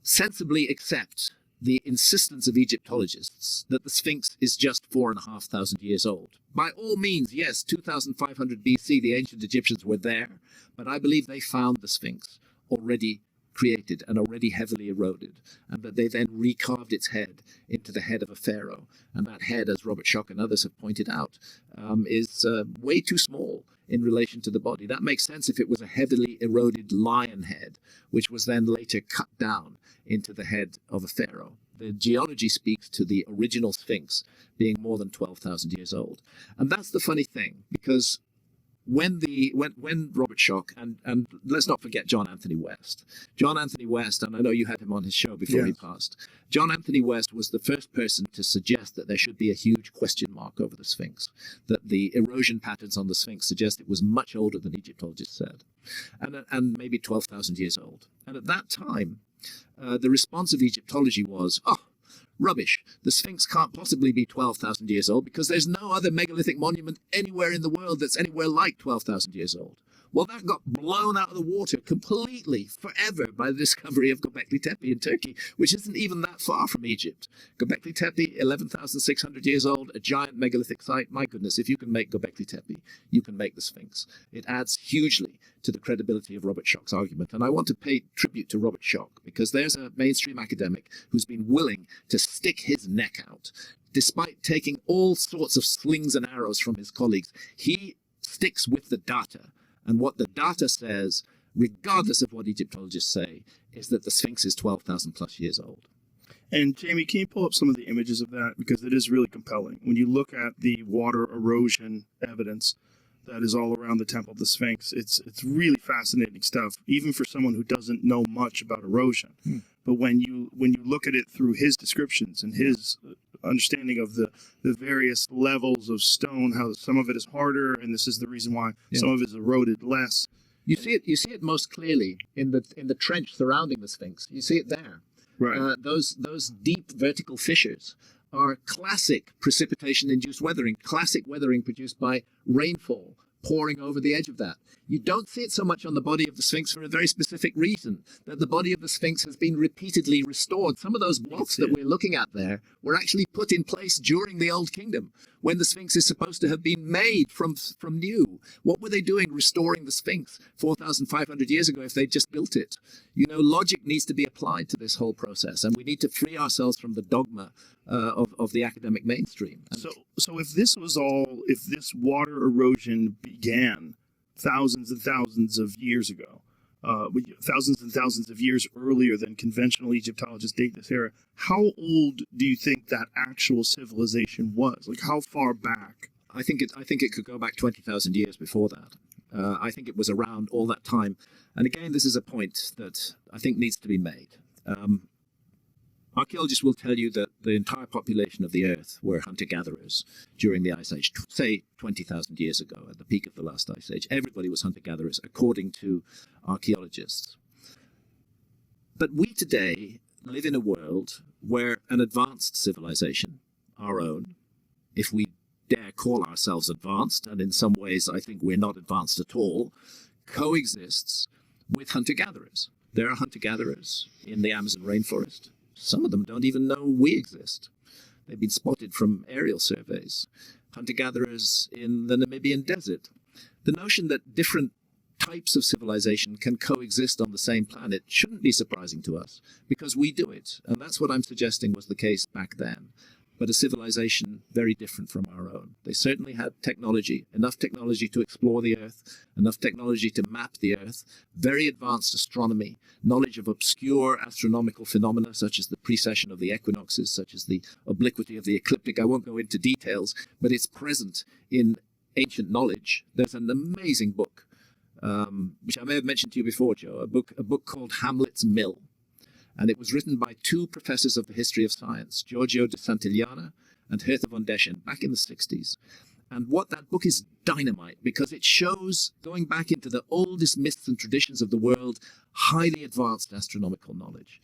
sensibly accept the insistence of Egyptologists that the Sphinx is just 4,500 years old. By all means, yes, 2500 BC, the ancient Egyptians were there, but I believe they found the Sphinx already created and already heavily eroded, and that they then recarved its head into the head of a pharaoh. And that head, as Robert Schoch and others have pointed out, is way too small in relation to the body. That makes sense if it was a heavily eroded lion head, which was then later cut down into the head of a pharaoh. The geology speaks to the original Sphinx being more than 12,000 years old. And that's the funny thing, because when Robert Schoch, and let's not forget John Anthony West. John Anthony West, and I know you had him on his show before he passed. John Anthony West was the first person to suggest that there should be a huge question mark over the Sphinx, that the erosion patterns on the Sphinx suggest it was much older than Egyptologists said, and maybe 12,000 years old. And at that time, the response of Egyptology was, oh, rubbish. The Sphinx can't possibly be 12,000 years old because there's no other megalithic monument anywhere in the world that's anywhere like 12,000 years old. Well, that got blown out of the water completely, forever, by the discovery of Göbekli Tepe in Turkey, which isn't even that far from Egypt. Göbekli Tepe, 11,600 years old, a giant megalithic site. My goodness, if you can make Göbekli Tepe, you can make the Sphinx. It adds hugely to the credibility of Robert Schoch's argument. And I want to pay tribute to Robert Schoch, because there's a mainstream academic who's been willing to stick his neck out. Despite taking all sorts of slings and arrows from his colleagues, he sticks with the data. And what the data says, regardless of what Egyptologists say, is that the Sphinx is 12,000 plus years old. And Jamie, can you pull up some of the images of that? Because it is really compelling. When you look at the water erosion evidence that is all around the Temple of the Sphinx, it's really fascinating stuff, even for someone who doesn't know much about erosion. But when you look at it through his descriptions and his understanding of the various levels of stone, how some of it is harder, and this is the reason why some of it is eroded less. You see it most clearly in the trench surrounding the Sphinx. You see it there. Right. Those deep vertical fissures are classic precipitation-induced weathering, classic weathering produced by rainfall pouring over the edge of that. You don't see it so much on the body of the Sphinx for a very specific reason, that the body of the Sphinx has been repeatedly restored. Some of those blocks that we're looking at there were actually put in place during the Old Kingdom, when the Sphinx is supposed to have been made from new. What were they doing restoring the Sphinx 4,500 years ago if they just built it? You know, logic needs to be applied to this whole process, and we need to free ourselves from the dogma of the academic mainstream. So if this water erosion began thousands and thousands of years ago, thousands and thousands of years earlier than conventional Egyptologists date this era, how old do you think that actual civilization was? Like, how far back? I think it could go back 20,000 years before that. I think it was around all that time. And again, this is a point that I think needs to be made. Archaeologists will tell you that the entire population of the Earth were hunter-gatherers during the Ice Age, say 20,000 years ago, at the peak of the last Ice Age. Everybody was hunter-gatherers, according to archaeologists. But we today live in a world where an advanced civilization, our own, if we dare call ourselves advanced, and in some ways I think we're not advanced at all, coexists with hunter-gatherers. There are hunter-gatherers in the Amazon rainforest. Some of them don't even know we exist. They've been spotted from aerial surveys. Hunter-gatherers in the Namibian desert. The notion that different types of civilization can coexist on the same planet shouldn't be surprising to us, because we do it. And that's what I'm suggesting was the case back then. But a civilization very different from our own. They certainly had technology, enough technology to explore the Earth, enough technology to map the Earth, very advanced astronomy, knowledge of obscure astronomical phenomena such as the precession of the equinoxes, such as the obliquity of the ecliptic. I won't go into details, but it's present in ancient knowledge. There's an amazing book, which I may have mentioned to you before, Joe, a book called Hamlet's Mill. And it was written by two professors of the history of science, Giorgio de Santillana and Hertha von Deschen, back in the 60s. And what that book is dynamite, because it shows, going back into the oldest myths and traditions of the world, highly advanced astronomical knowledge.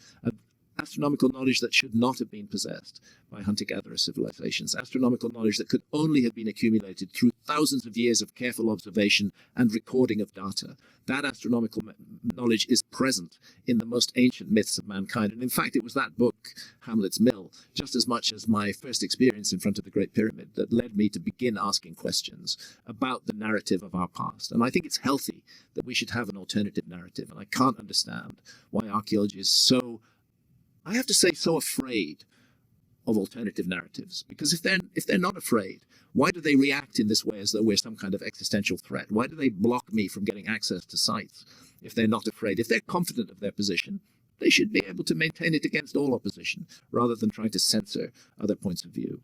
astronomical knowledge that should not have been possessed by hunter-gatherer civilizations, astronomical knowledge that could only have been accumulated through thousands of years of careful observation and recording of data. That astronomical knowledge is present in the most ancient myths of mankind. And in fact, it was that book, Hamlet's Mill, just as much as my first experience in front of the Great Pyramid, that led me to begin asking questions about the narrative of our past. And I think it's healthy that we should have an alternative narrative. And I can't understand why archaeology is so, I have to say, so afraid of alternative narratives. Because if they're not afraid, why do they react in this way as though we're some kind of existential threat? Why do they block me from getting access to sites if they're not afraid? If they're confident of their position, they should be able to maintain it against all opposition, rather than trying to censor other points of view.